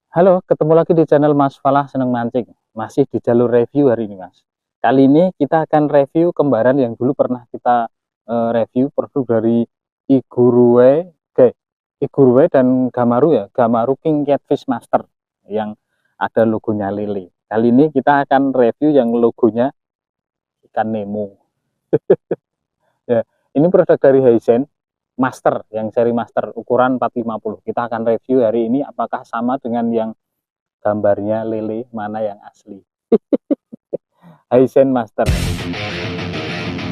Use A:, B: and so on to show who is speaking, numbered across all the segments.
A: Halo, ketemu lagi di channel Mas Falah Seneng Mancing. Masih di jalur review hari ini, Mas. Kali ini kita akan review kembaran yang dulu pernah kita review, produk dari Iguruwe dan Gamaru ya, Gamaru King Catfish Master yang ada logonya lele. Kali ini kita akan review yang logonya ikan Nemo. Ya, ini produk dari Hisense Master, yang seri Master ukuran 450. Kita akan review hari ini apakah sama dengan yang gambarnya lele, mana yang asli. Hisense Master.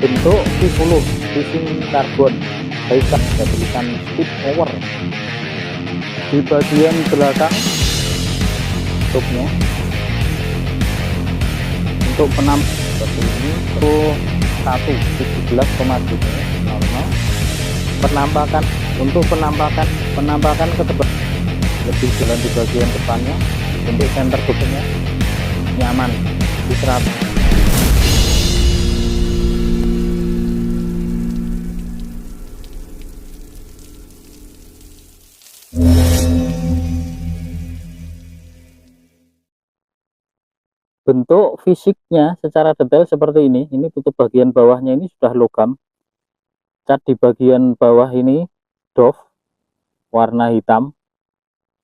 A: Bentuk V10 fishing karbon. Hisense ada tulisan speed power. Di bagian belakang tutupnya untuk penamp seperti ini Pro 1 17,7 normal. Penampakan untuk penampakan ke depan lebih jalan di bagian depannya. Untuk center tutupnya nyaman di 100. Bentuk fisiknya secara detail seperti ini. Ini tutup bagian bawahnya ini sudah logam. Cat di bagian bawah ini doff warna hitam.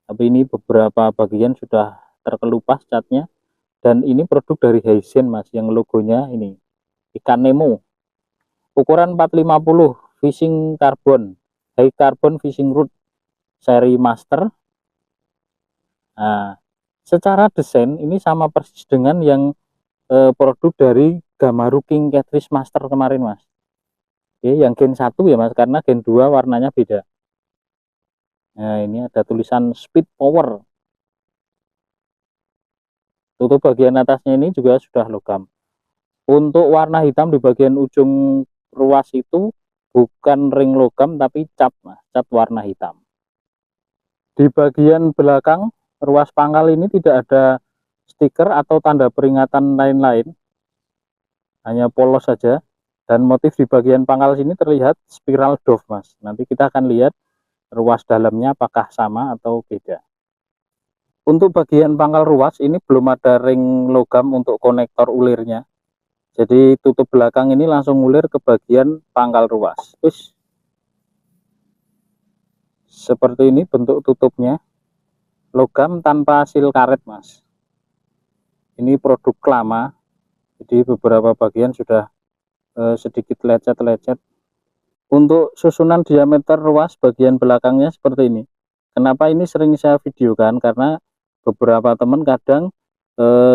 A: Tapi ini beberapa bagian sudah terkelupas catnya. Dan ini produk dari Hisense, Mas, yang logonya ini ikan Nemo. Ukuran 450 fishing carbon, high carbon fishing rod seri Master. Nah, secara desain ini sama persis dengan yang produk dari Gamaru King Catfish Master kemarin, Mas. Oke, yang Gen 1 ya, Mas, karena Gen 2 warnanya beda. Nah, ini ada tulisan speed power. Tutup bagian atasnya ini juga sudah logam. Untuk warna hitam di bagian ujung ruas itu bukan ring logam tapi cat, Mas, cat warna hitam. Di bagian belakang ruas pangkal ini tidak ada stiker atau tanda peringatan lain-lain, hanya polos saja. Dan motif di bagian pangkal sini terlihat spiral dove, Mas. Nanti kita akan lihat ruas dalamnya apakah sama atau beda. Untuk bagian pangkal ruas ini belum ada ring logam untuk konektor ulirnya. Jadi tutup belakang ini langsung ulir ke bagian pangkal ruas. Terus seperti ini bentuk tutupnya. Logam tanpa sil karet, Mas. Ini produk lama. Jadi beberapa bagian sudah sedikit lecet-lecet. Untuk susunan diameter ruas bagian belakangnya seperti ini. Kenapa ini sering saya videokan? Karena beberapa teman kadang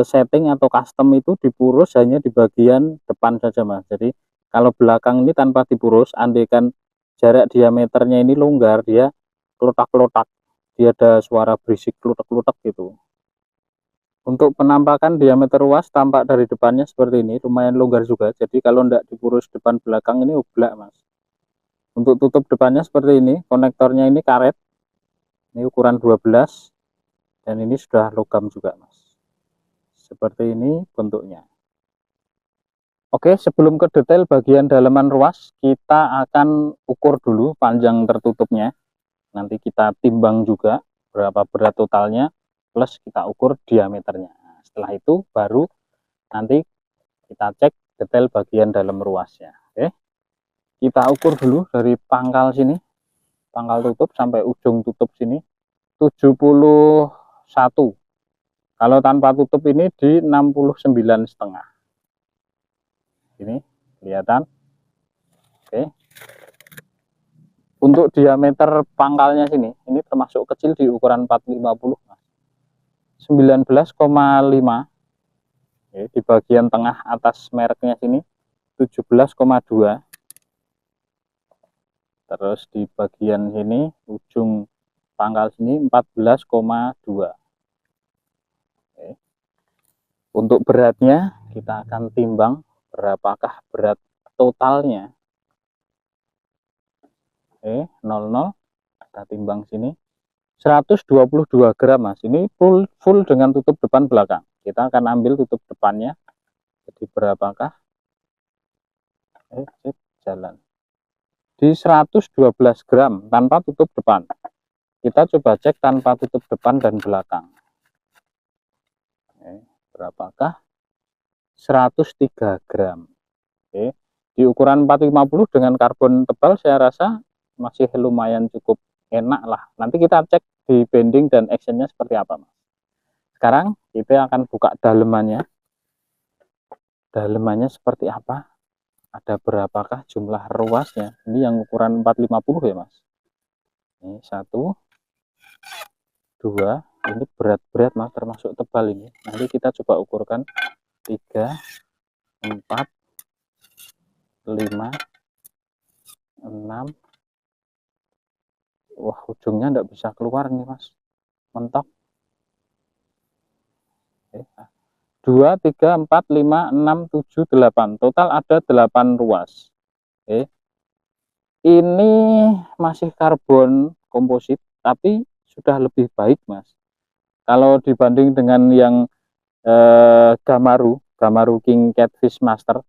A: setting atau custom itu dipurus hanya di bagian depan saja, Mas. Jadi kalau belakang ini tanpa dipurus, andaikan jarak diameternya ini longgar, dia kelotak-kelotak, dia ada suara berisik kelutak-kelutak gitu. Untuk penampakan diameter ruas tampak dari depannya seperti ini, lumayan longgar juga. Jadi kalau tidak dipurus depan belakang ini oblak, Mas. Untuk tutup depannya seperti ini, konektornya ini karet. Ini ukuran 12 dan ini sudah logam juga, Mas. Seperti ini bentuknya. Oke, sebelum ke detail bagian dalaman ruas, kita akan ukur dulu panjang tertutupnya. Nanti kita timbang juga berapa berat totalnya, plus kita ukur diameternya. Nah, setelah itu baru nanti kita cek detail bagian dalam ruasnya. Oke, kita ukur dulu dari pangkal sini, pangkal tutup sampai ujung tutup sini 71. Kalau tanpa tutup ini di 69,5. Ini kelihatan. Oke, untuk diameter pangkalnya sini, ini termasuk kecil di ukuran 450, 19,5. Di bagian tengah atas mereknya sini 17,2. Terus di bagian sini ujung pangkal sini 14,2. Untuk beratnya kita akan timbang berapakah berat totalnya. 00 kita timbang sini 122 gram, Mas. Ini full dengan tutup depan belakang. Kita akan ambil tutup depannya. Jadi berapakah? Jalan. Di 112 gram tanpa tutup depan. Kita coba cek tanpa tutup depan dan belakang. berapakah? 103 gram. Oke. Di ukuran 450 dengan karbon tebal saya rasa masih lumayan cukup enak lah. Nanti kita cek di bending dan actionnya seperti apa, Mas. Sekarang kita akan buka dalemannya. Dalemannya seperti apa? Ada berapakah jumlah ruasnya? Ini yang ukuran 450 ya, Mas. Ini 1, 2, ini berat-berat Mas, termasuk tebal ini. Nanti kita coba ukurkan 3, 4, 5, 6. Wah, ujungnya enggak bisa keluar nih Mas, mentok. 2, 3, 4, 5, 6, 7, 8. Total ada 8 ruas. Ini masih karbon komposit, tapi sudah lebih baik Mas. Kalau dibanding dengan yang Gamaru King Catfish Master,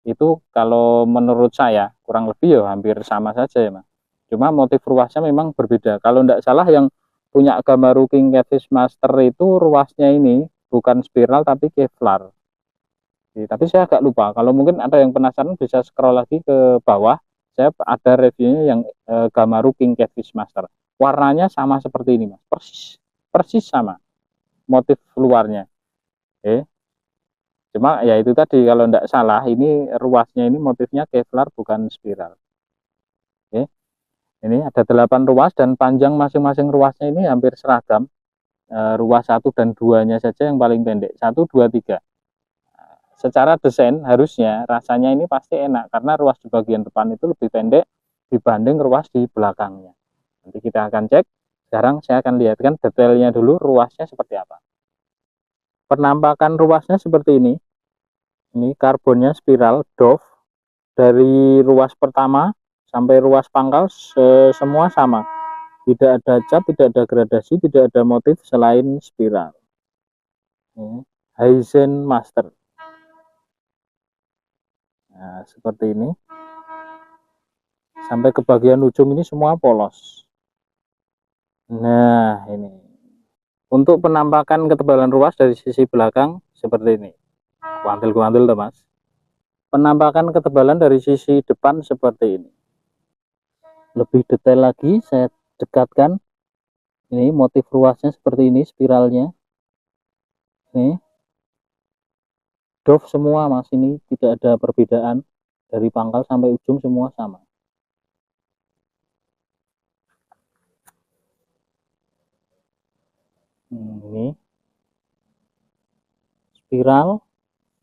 A: itu kalau menurut saya kurang lebih ya hampir sama saja ya Mas. Cuma motif ruasnya memang berbeda. Kalau tidak salah yang punya Gamaru King Catfish Master itu ruasnya ini bukan spiral tapi Kevlar. Tapi saya agak lupa. Kalau mungkin ada yang penasaran bisa scroll lagi ke bawah. Saya ada reviewnya yang Gamaru King Catfish Master. Warnanya sama seperti ini Mas, persis sama motif luarnya. Cuma ya itu tadi kalau tidak salah ini ruasnya ini motifnya Kevlar bukan spiral. Ini ada 8 ruas dan panjang masing-masing ruasnya ini hampir seragam. Ruas 1 dan 2-nya saja yang paling pendek, 1, 2, 3. Secara desain harusnya rasanya ini pasti enak karena ruas di bagian depan itu lebih pendek dibanding ruas di belakangnya. Nanti kita akan cek. Sekarang saya akan lihatkan detailnya dulu ruasnya seperti apa. Penampakan ruasnya seperti ini. Ini karbonnya spiral Dove. Dari ruas pertama sampai ruas pangkal semua sama. Tidak ada cat, tidak ada gradasi, tidak ada motif selain spiral. Hizen Master. Nah, seperti ini. Sampai ke bagian ujung ini semua polos. Nah, ini. Untuk penampakan ketebalan ruas dari sisi belakang seperti ini. Kuantil-kuantil tuh Mas. Penampakan ketebalan dari sisi depan seperti ini. Lebih detail lagi saya dekatkan. Ini motif ruasnya seperti ini, spiralnya. Ini. Dove semua Mas, ini tidak ada perbedaan. Dari pangkal sampai ujung semua sama. Ini spiral.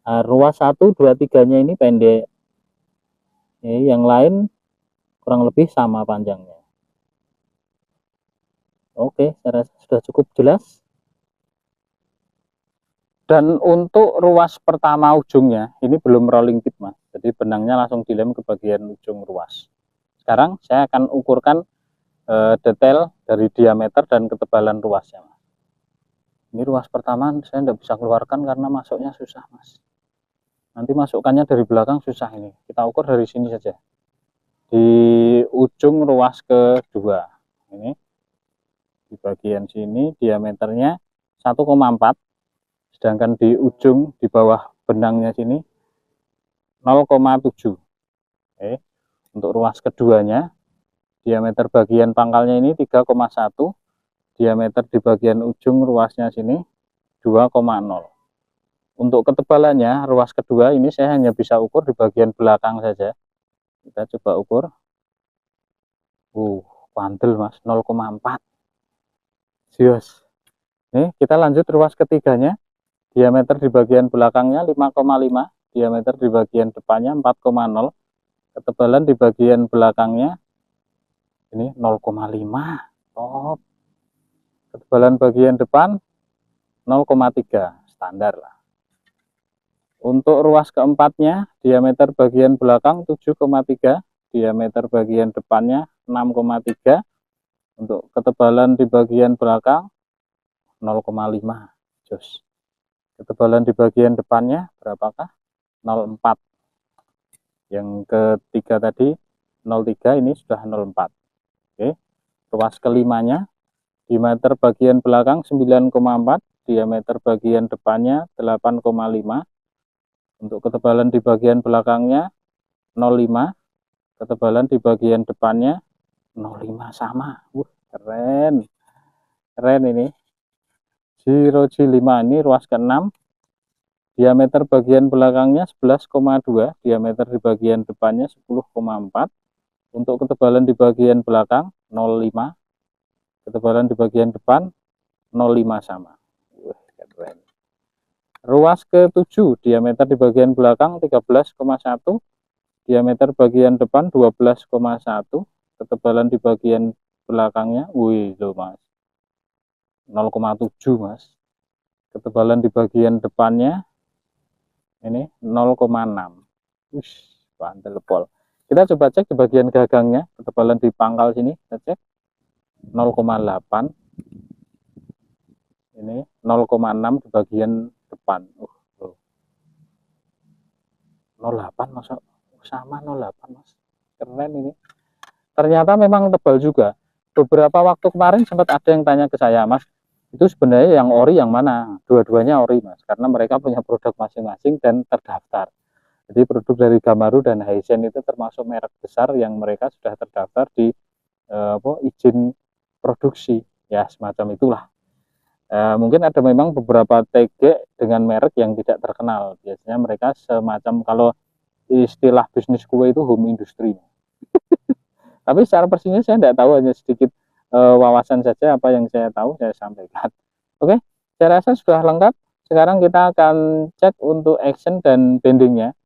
A: Nah, ruas 1, 2, 3-nya ini pendek. Yang lain kurang lebih sama panjangnya. Oke, saya rasa sudah cukup jelas. Dan untuk ruas pertama ujungnya, ini belum rolling tip Mas. Jadi benangnya langsung dilem ke bagian ujung ruas. Sekarang saya akan ukurkan detail dari diameter dan ketebalan ruasnya Mas. Ini ruas pertama saya tidak bisa keluarkan karena masuknya susah Mas. Nanti masukkannya dari belakang susah ini. Kita ukur dari sini saja. Di ujung ruas kedua. Ini. Di bagian sini diameternya 1,4. Sedangkan di ujung di bawah benangnya sini 0,7. Untuk ruas keduanya diameter bagian pangkalnya ini 3,1, diameter di bagian ujung ruasnya sini 2,0. Untuk ketebalannya ruas kedua ini saya hanya bisa ukur di bagian belakang saja. Kita coba ukur. Bandel Mas, 0,4. Serius. Nih kita lanjut ruas ketiganya. Diameter di bagian belakangnya 5,5, diameter di bagian depannya 4,0, ketebalan di bagian belakangnya ini 0,5. Top. Ketebalan bagian depan 0,3, standar lah. Untuk ruas keempatnya, diameter bagian belakang 7,3, diameter bagian depannya 6,3. Untuk ketebalan di bagian belakang 0,5. Jos. Ketebalan di bagian depannya berapakah? 0,4. Yang ketiga tadi 0,3, ini sudah 0,4. Oke. Ruas kelimanya diameter bagian belakang 9,4, diameter bagian depannya 8,5. Untuk ketebalan di bagian belakangnya 0,5. Ketebalan di bagian depannya 0,5 sama. Keren. Keren ini. Giro G5 ini ruas ke-6. Diameter bagian belakangnya 11,2. Diameter di bagian depannya 10,4. Untuk ketebalan di bagian belakang 0,5. Ketebalan di bagian depan 0,5 sama. Keren. Ruas ke-7, diameter di bagian belakang 13,1. Diameter bagian depan 12,1. Ketebalan di bagian belakangnya, loh mas, 0,7 mas. Ketebalan di bagian depannya ini 0,6. Bandel pol. Kita coba cek di bagian gagangnya, ketebalan di pangkal sini, kita cek 0,8. Ini 0,6 di bagian depan. 0,8 masa sama 0,8 mas. Keren ini. Ternyata memang tebal juga. Beberapa waktu kemarin sempat ada yang tanya ke saya, mas, itu sebenarnya yang ori yang mana? Dua-duanya ori mas, karena mereka punya produk masing-masing dan terdaftar. Jadi produk dari Gamaru dan Hisense itu termasuk merek besar yang mereka sudah terdaftar di izin produksi, ya semacam itulah. Mungkin ada memang beberapa TG dengan merek yang tidak terkenal. Biasanya mereka semacam, kalau istilah bisnis kue itu home industry. Tapi secara persisnya saya tidak tahu, hanya sedikit wawasan saja, apa yang saya tahu saya sampaikan. Oke, saya rasa sudah lengkap. Sekarang kita akan cek untuk action dan bendingnya.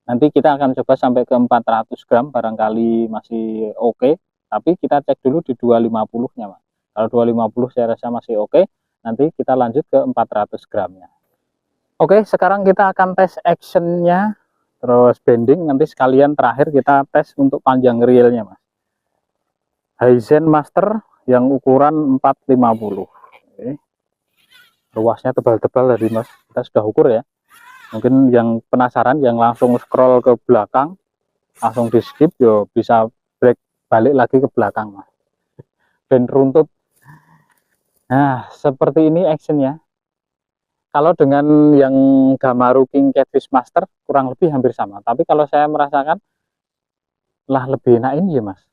A: Nanti kita akan coba sampai ke 400 gram, barangkali masih oke. Tapi kita cek dulu di 250-nya, Mas. Kalau 250 saya rasa masih oke. Nanti kita lanjut ke 400 gramnya. Oke, sekarang kita akan tes actionnya, terus bending, nanti sekalian terakhir kita tes untuk panjang reelnya, Mas. Hisense Master yang ukuran 450. Oke. Ruasnya tebal-tebal tadi, Mas. Kita sudah ukur ya. Mungkin yang penasaran, yang langsung scroll ke belakang, langsung di skip, yo bisa break balik lagi ke belakang, Mas. Dan runtut. Nah, seperti ini actionnya. Kalau dengan yang Gamaru King Catfish Master kurang lebih hampir sama. Tapi kalau saya merasakan lah lebih enak ini ya mas.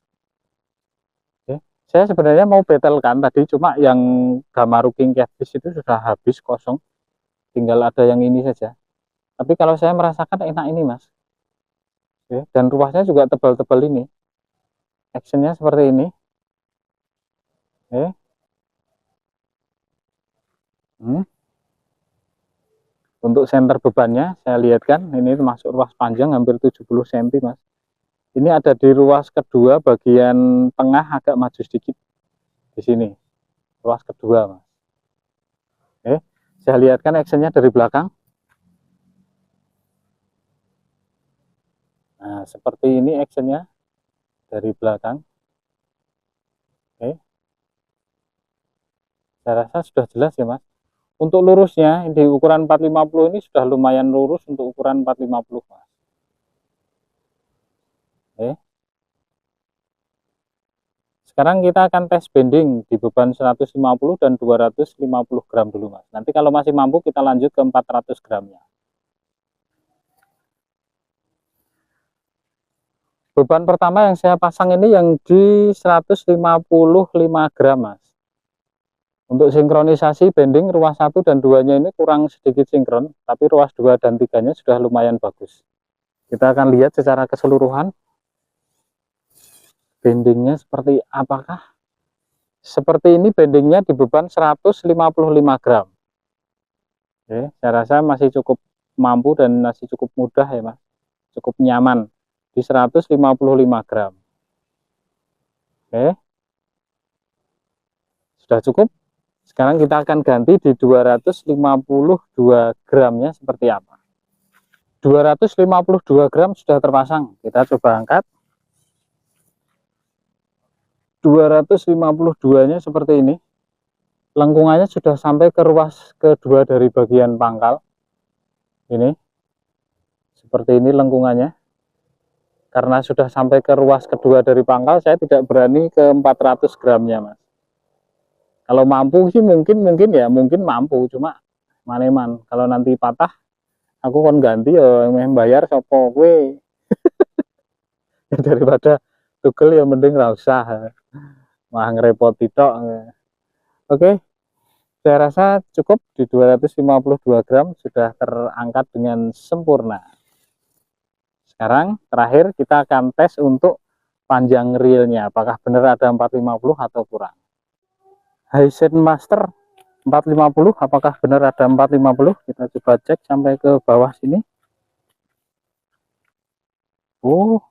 A: Oke. Saya sebenarnya mau battle kan tadi, cuma yang Gamaru King Catfish itu sudah habis kosong. Tinggal ada yang ini saja. Tapi kalau saya merasakan enak ini mas. Oke. Dan ruasnya juga tebal-tebal ini. Actionnya seperti ini. Oke. Untuk center bebannya saya lihatkan ini termasuk ruas panjang hampir 70 cm mas. Ini ada di ruas kedua bagian tengah agak maju sedikit di sini. Ruas kedua mas. Oke, saya lihatkan actionnya dari belakang. Nah seperti ini actionnya dari belakang. Oke, saya rasa sudah jelas ya mas. Untuk lurusnya di ukuran 450 ini sudah lumayan lurus untuk ukuran 450 mas. Oke. Sekarang kita akan tes bending di beban 150 dan 250 gram dulu mas. Nanti kalau masih mampu kita lanjut ke 400 gramnya. Beban pertama yang saya pasang ini yang di 155 gram mas. Untuk sinkronisasi bending ruas 1 dan 2-nya ini kurang sedikit sinkron, tapi ruas 2 dan 3-nya sudah lumayan bagus. Kita akan lihat secara keseluruhan bendingnya seperti apakah. Seperti ini bendingnya di beban 155 gram. Oke, saya rasa masih cukup mampu dan masih cukup mudah ya mas. Cukup nyaman di 155 gram. Oke. Sudah cukup. Sekarang kita akan ganti di 252 gramnya seperti apa. 252 gram sudah terpasang. Kita coba angkat. 252-nya seperti ini. Lengkungannya sudah sampai ke ruas kedua dari bagian pangkal. Ini. Seperti ini lengkungannya. Karena sudah sampai ke ruas kedua dari pangkal, saya tidak berani ke 400 gramnya, Mas. Kalau mampu sih mungkin mampu, cuma maneman kalau nanti patah aku kon ganti ya yang bayar sopo gue. Daripada tugel ya mending ra usah, mah ngerepoti tok. Oke, saya rasa cukup di 252 gram sudah terangkat dengan sempurna. Sekarang terakhir kita akan tes untuk panjang reelnya, apakah benar ada 450 atau kurang. Hisense Master 450, apakah benar ada 450? Kita coba cek sampai ke bawah sini. Oh,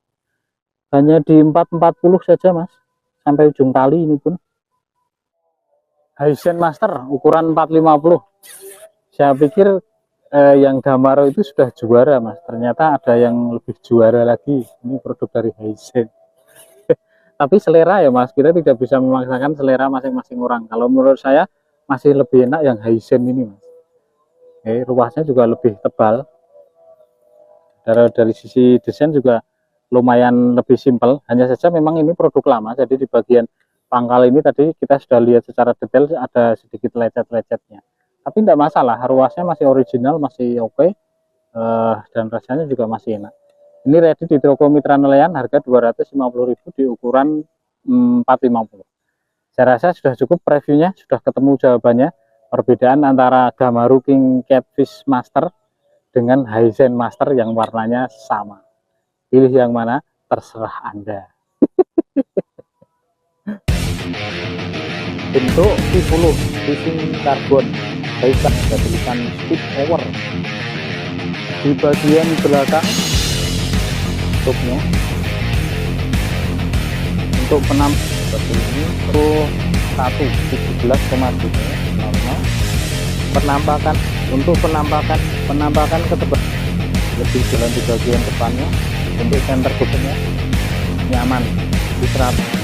A: hanya di 440 saja mas, sampai ujung tali ini pun. Hisense Master ukuran 450. Saya pikir yang Damaro itu sudah juara mas, ternyata ada yang lebih juara lagi. Ini produk dari Hisense. Tapi selera ya mas, kita tidak bisa memaksakan selera masing-masing orang. Kalau menurut saya masih lebih enak yang Hisense ini mas. Ruasnya juga lebih tebal. Dari sisi desain juga lumayan lebih simpel. Hanya saja memang ini produk lama, jadi di bagian pangkal ini tadi kita sudah lihat secara detail ada sedikit lecet-lecetnya. Tapi tidak masalah, ruasnya masih original, masih oke, dan rasanya juga masih enak. Ini ready di toko Mitra Nelayan, harga 250.000 di ukuran 450. Saya rasa sudah cukup previewnya, sudah ketemu jawabannya. Perbedaan antara Damaro King Catfish Master dengan Hisense Master yang warnanya sama. Pilih yang mana, terserah Anda. Bentuk V10 fishing carbon, Hisense ada tulisan speed over. Di bagian belakang tutupnya untuk penampilan seperti ini, Pro 1 17,7 penampakan. Untuk penampakan ketebal lebih jalan di bagian depannya. Untuk center boxnya nyaman di 100.